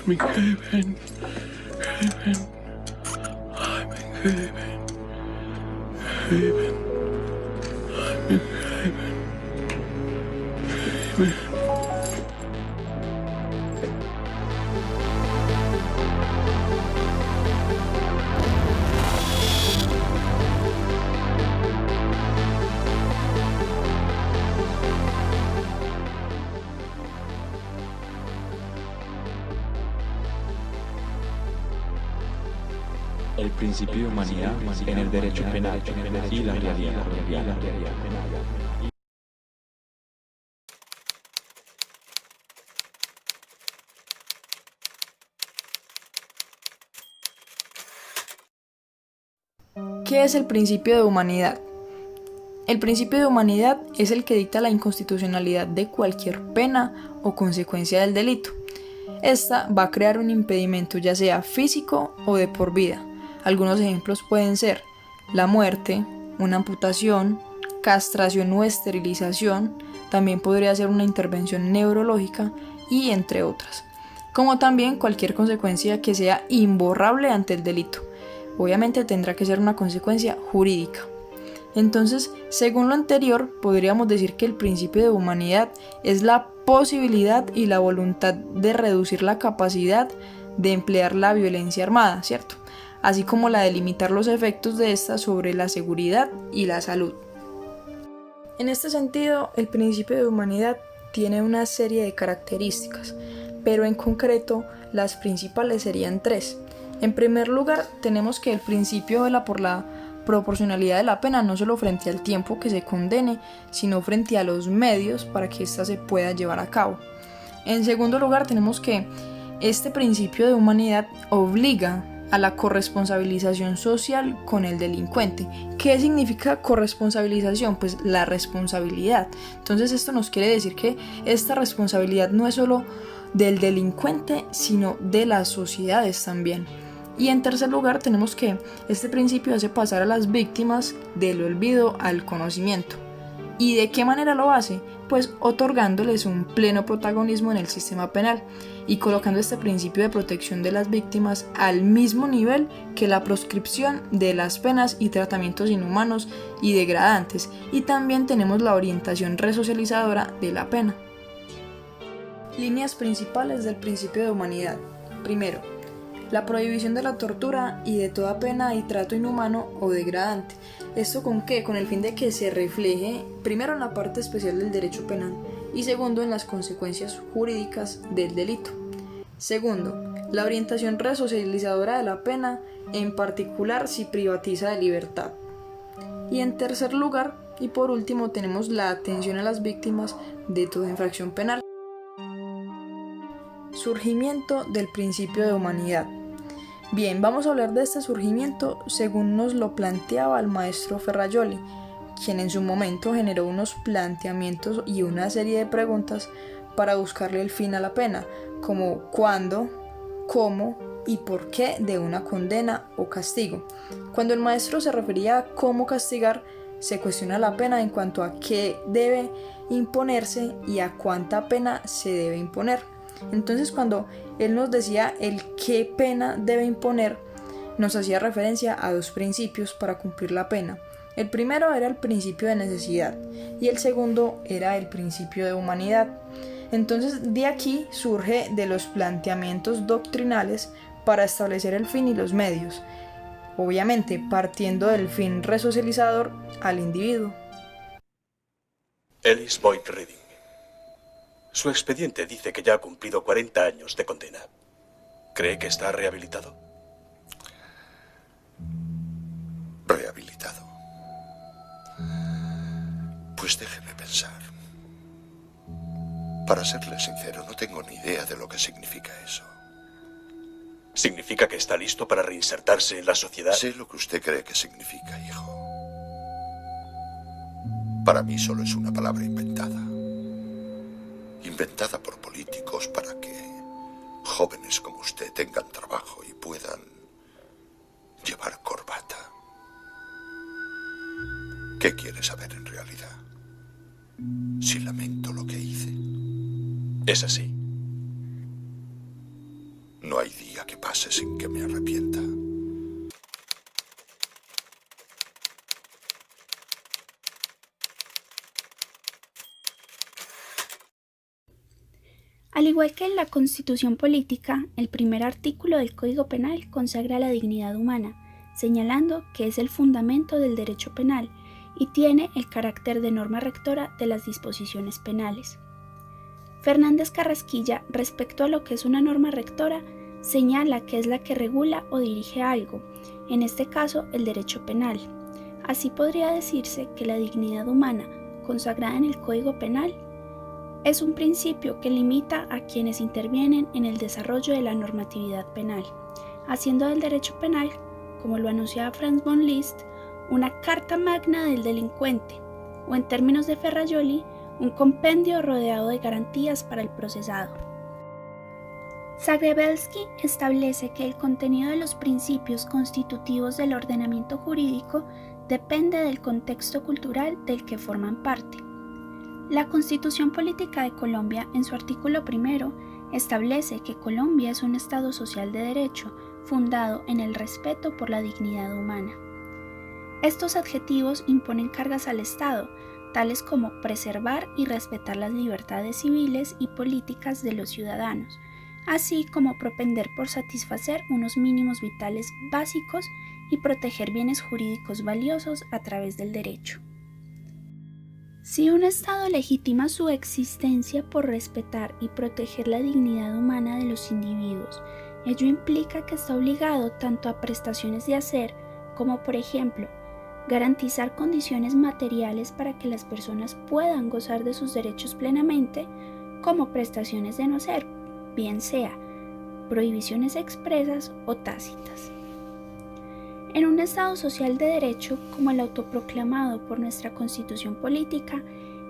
I'm in heaven, heaven, I'm in heaven, heaven, I'm in heaven, heaven. El principio de humanidad en el derecho penal y la realidad. ¿Qué es el principio de humanidad? El principio de humanidad es el que dicta la inconstitucionalidad de cualquier pena o consecuencia del delito. Esta va a crear un impedimento ya sea físico o de por vida. Algunos ejemplos pueden ser la muerte, una amputación, castración o esterilización, también podría ser una intervención neurológica y entre otras. Como también cualquier consecuencia que sea imborrable ante el delito. Obviamente tendrá que ser una consecuencia jurídica. Entonces, según lo anterior, podríamos decir que el principio de humanidad es la posibilidad y la voluntad de reducir la capacidad de emplear la violencia armada, ¿cierto? Así como la de limitar los efectos de esta sobre la seguridad y la salud. En este sentido, el principio de humanidad tiene una serie de características, pero en concreto las principales serían tres. En primer lugar, tenemos que el principio vela por la proporcionalidad de la pena no solo frente al tiempo que se condene, sino frente a los medios para que ésta se pueda llevar a cabo. En segundo lugar, tenemos que este principio de humanidad obliga a la corresponsabilización social con el delincuente. ¿Qué significa corresponsabilización? Pues la responsabilidad. Entonces esto nos quiere decir que esta responsabilidad no es solo del delincuente, sino de las sociedades también. Y en tercer lugar tenemos que este principio hace pasar a las víctimas del olvido al conocimiento. ¿Y de qué manera lo hace? Pues otorgándoles un pleno protagonismo en el sistema penal y colocando este principio de protección de las víctimas al mismo nivel que la proscripción de las penas y tratamientos inhumanos y degradantes. Y también tenemos la orientación resocializadora de la pena. Líneas principales del principio de humanidad. Primero, la prohibición de la tortura y de toda pena y trato inhumano o degradante. ¿Esto con qué? Con el fin de que se refleje primero en la parte especial del derecho penal y segundo en las consecuencias jurídicas del delito. Segundo, la orientación resocializadora de la pena, en particular si privatiza de libertad. Y en tercer lugar, y por último, tenemos la atención a las víctimas de toda infracción penal. Surgimiento del principio de humanidad. Bien, vamos a hablar de este surgimiento según nos lo planteaba el maestro Ferrajoli, quien en su momento generó unos planteamientos y una serie de preguntas para buscarle el fin a la pena, como cuándo, cómo y por qué de una condena o castigo. Cuando el maestro se refería a cómo castigar, se cuestiona la pena en cuanto a qué debe imponerse y a cuánta pena se debe imponer. Entonces, cuando él nos decía el qué pena debe imponer, nos hacía referencia a dos principios para cumplir la pena. El primero era el principio de necesidad y el segundo era el principio de humanidad. Entonces, de aquí surge de los planteamientos doctrinales para establecer el fin y los medios, obviamente partiendo del fin resocializador al individuo. Ellis Boyd Reading. Su expediente dice que ya ha cumplido 40 años de condena. ¿Cree que está rehabilitado? ¿Rehabilitado? Pues déjeme pensar. Para serle sincero, no tengo ni idea de lo que significa eso. ¿Significa que está listo para reinsertarse en la sociedad? Sé lo que usted cree que significa, hijo. Para mí solo es una palabra inventada. Inventada por políticos para que jóvenes como usted tengan trabajo y puedan llevar corbata. ¿Qué quiere saber en realidad? Si lamento lo que hice. Es así. No hay día que pase sin que me arrepienta. Al igual que en la Constitución política, el primer artículo del Código Penal consagra la dignidad humana, señalando que es el fundamento del derecho penal y tiene el carácter de norma rectora de las disposiciones penales. Fernández Carrasquilla, respecto a lo que es una norma rectora, señala que es la que regula o dirige algo, en este caso el derecho penal. Así podría decirse que la dignidad humana, consagrada en el Código Penal, es un principio que limita a quienes intervienen en el desarrollo de la normatividad penal, haciendo del derecho penal, como lo anunciaba Franz von Liszt, una carta magna del delincuente, o en términos de Ferrajoli, un compendio rodeado de garantías para el procesado. Zagrebelsky establece que el contenido de los principios constitutivos del ordenamiento jurídico depende del contexto cultural del que forman parte. La Constitución Política de Colombia, en su artículo 1, establece que Colombia es un Estado social de derecho, fundado en el respeto por la dignidad humana. Estos adjetivos imponen cargas al Estado, tales como preservar y respetar las libertades civiles y políticas de los ciudadanos, así como propender por satisfacer unos mínimos vitales básicos y proteger bienes jurídicos valiosos a través del derecho. Si un Estado legitima su existencia por respetar y proteger la dignidad humana de los individuos, ello implica que está obligado tanto a prestaciones de hacer como, por ejemplo, garantizar condiciones materiales para que las personas puedan gozar de sus derechos plenamente, como prestaciones de no hacer, bien sea prohibiciones expresas o tácitas. En un Estado social de derecho, como el autoproclamado por nuestra Constitución política,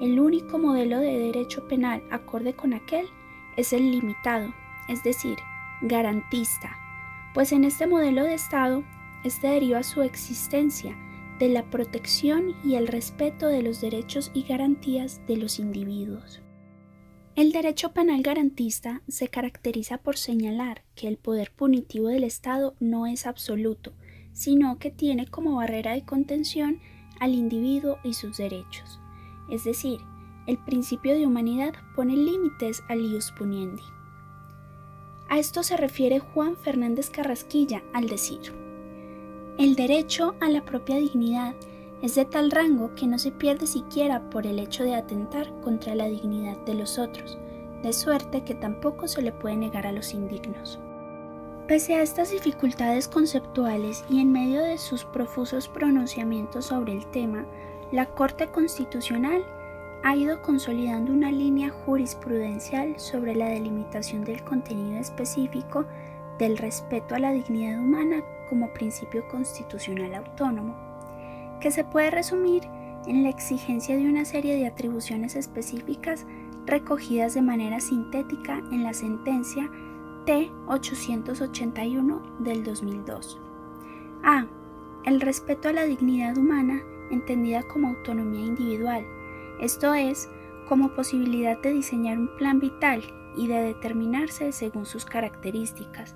el único modelo de derecho penal acorde con aquel es el limitado, es decir, garantista, pues en este modelo de Estado, este deriva su existencia de la protección y el respeto de los derechos y garantías de los individuos. El derecho penal garantista se caracteriza por señalar que el poder punitivo del Estado no es absoluto, sino que tiene como barrera de contención al individuo y sus derechos. Es decir, el principio de humanidad pone límites al ius puniendi. A esto se refiere Juan Fernández Carrasquilla al decir: el derecho a la propia dignidad es de tal rango que no se pierde siquiera por el hecho de atentar contra la dignidad de los otros, de suerte que tampoco se le puede negar a los indignos. Pese a estas dificultades conceptuales y en medio de sus profusos pronunciamientos sobre el tema, la Corte Constitucional ha ido consolidando una línea jurisprudencial sobre la delimitación del contenido específico del respeto a la dignidad humana como principio constitucional autónomo, que se puede resumir en la exigencia de una serie de atribuciones específicas recogidas de manera sintética en la sentencia T-881 del 2002. A. El respeto a la dignidad humana entendida como autonomía individual, esto es, como posibilidad de diseñar un plan vital y de determinarse según sus características,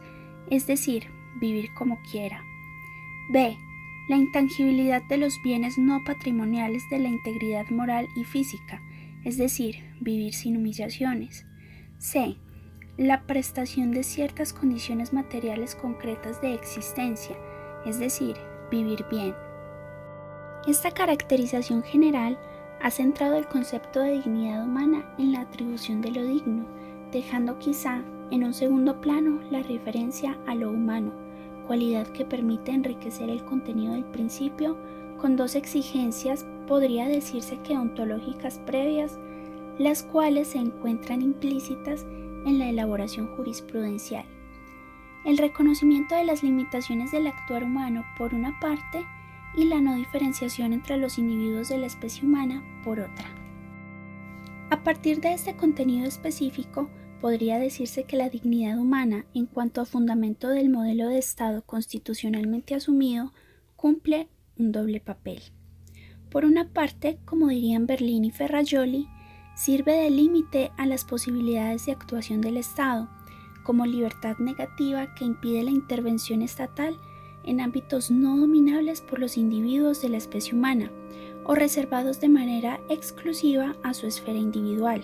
es decir, vivir como quiera. B. La intangibilidad de los bienes no patrimoniales de la integridad moral y física, es decir, vivir sin humillaciones. C. La prestación de ciertas condiciones materiales concretas de existencia, es decir, vivir bien. Esta caracterización general ha centrado el concepto de dignidad humana en la atribución de lo digno, dejando quizá en un segundo plano la referencia a lo humano, cualidad que permite enriquecer el contenido del principio con dos exigencias, podría decirse que ontológicas previas, las cuales se encuentran implícitas en la elaboración jurisprudencial. El reconocimiento de las limitaciones del actuar humano por una parte y la no diferenciación entre los individuos de la especie humana por otra. A partir de este contenido específico, podría decirse que la dignidad humana, en cuanto a fundamento del modelo de Estado constitucionalmente asumido, cumple un doble papel. Por una parte, como dirían Berlín y Ferrajoli, sirve de límite a las posibilidades de actuación del Estado, como libertad negativa que impide la intervención estatal en ámbitos no dominables por los individuos de la especie humana o reservados de manera exclusiva a su esfera individual.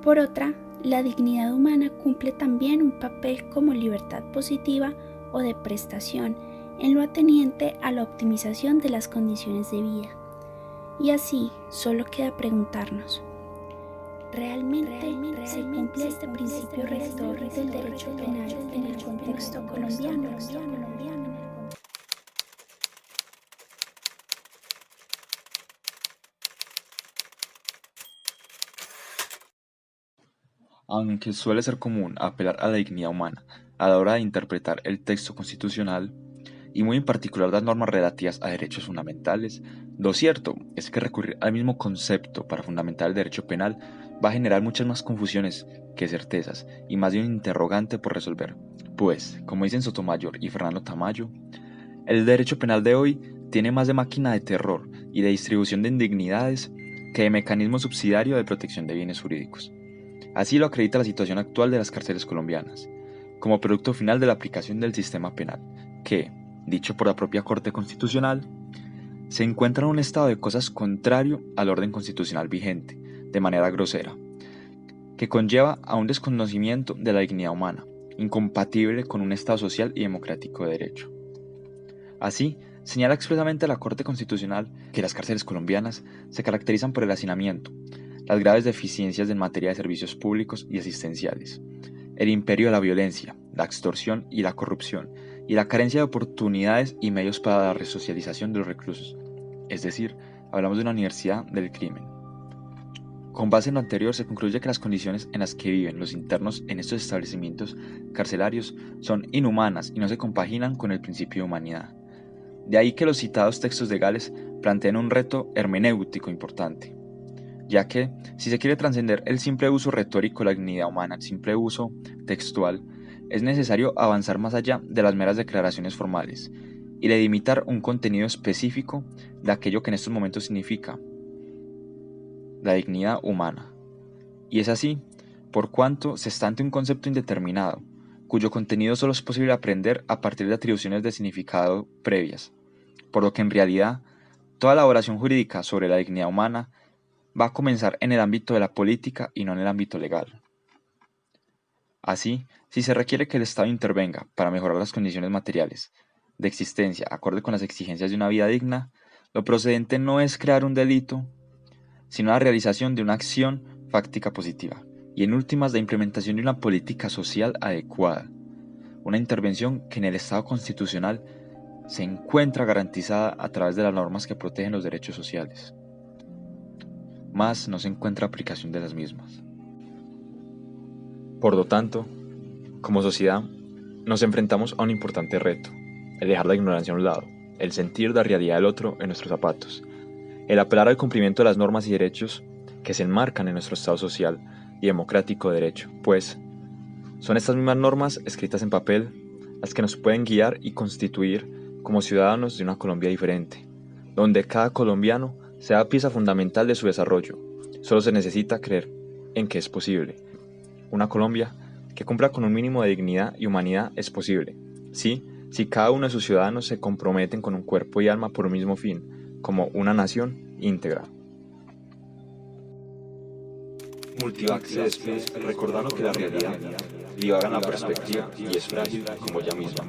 Por otra, la dignidad humana cumple también un papel como libertad positiva o de prestación en lo ateniente a la optimización de las condiciones de vida. Y así, solo queda preguntarnos, ¿realmente se cumple este principio rector del derecho penal en el contexto colombiano? Aunque suele ser común apelar a la dignidad humana a la hora de interpretar el texto constitucional, y muy en particular las normas relativas a derechos fundamentales, lo cierto es que recurrir al mismo concepto para fundamentar el derecho penal va a generar muchas más confusiones que certezas y más de un interrogante por resolver, pues, como dicen Sotomayor y Fernando Tamayo, el derecho penal de hoy tiene más de máquina de terror y de distribución de indignidades que de mecanismo subsidiario de protección de bienes jurídicos. Así lo acredita la situación actual de las cárceles colombianas, como producto final de la aplicación del sistema penal, que, dicho por la propia Corte Constitucional, se encuentra en un estado de cosas contrario al orden constitucional vigente, de manera grosera, que conlleva a un desconocimiento de la dignidad humana, incompatible con un Estado social y democrático de derecho. Así, señala expresamente la Corte Constitucional que las cárceles colombianas se caracterizan por el hacinamiento, las graves deficiencias en materia de servicios públicos y asistenciales, el imperio de la violencia, la extorsión y la corrupción, y la carencia de oportunidades y medios para la resocialización de los reclusos, es decir, hablamos de una universidad del crimen. Con base en lo anterior se concluye que las condiciones en las que viven los internos en estos establecimientos carcelarios son inhumanas y no se compaginan con el principio de humanidad. De ahí que los citados textos legales planteen un reto hermenéutico importante, ya que, si se quiere trascender el simple uso retórico de la dignidad humana, el simple uso textual, es necesario avanzar más allá de las meras declaraciones formales y delimitar un contenido específico de aquello que en estos momentos significa la dignidad humana. Y es así, por cuanto se está ante un concepto indeterminado, cuyo contenido solo es posible aprender a partir de atribuciones de significado previas, por lo que en realidad toda elaboración jurídica sobre la dignidad humana va a comenzar en el ámbito de la política y no en el ámbito legal. Así, si se requiere que el Estado intervenga para mejorar las condiciones materiales de existencia acorde con las exigencias de una vida digna, lo procedente no es crear un delito, sino la realización de una acción fáctica positiva, y en últimas la implementación de una política social adecuada, una intervención que en el Estado constitucional se encuentra garantizada a través de las normas que protegen los derechos sociales, mas no se encuentra aplicación de las mismas. Por lo tanto, como sociedad, nos enfrentamos a un importante reto, el dejar la ignorancia a un lado, el sentir la realidad del otro en nuestros zapatos, el apelar al cumplimiento de las normas y derechos que se enmarcan en nuestro Estado social y democrático de derecho, pues son estas mismas normas escritas en papel las que nos pueden guiar y constituir como ciudadanos de una Colombia diferente, donde cada colombiano sea pieza fundamental de su desarrollo. Solo se necesita creer en que es posible. Una Colombia que cumpla con un mínimo de dignidad y humanidad es posible, sí, si cada uno de sus ciudadanos se comprometen con un cuerpo y alma por un mismo fin, como una nación íntegra. Multivac se despide recordando que la realidad divaga en la perspectiva y es frágil como ella misma.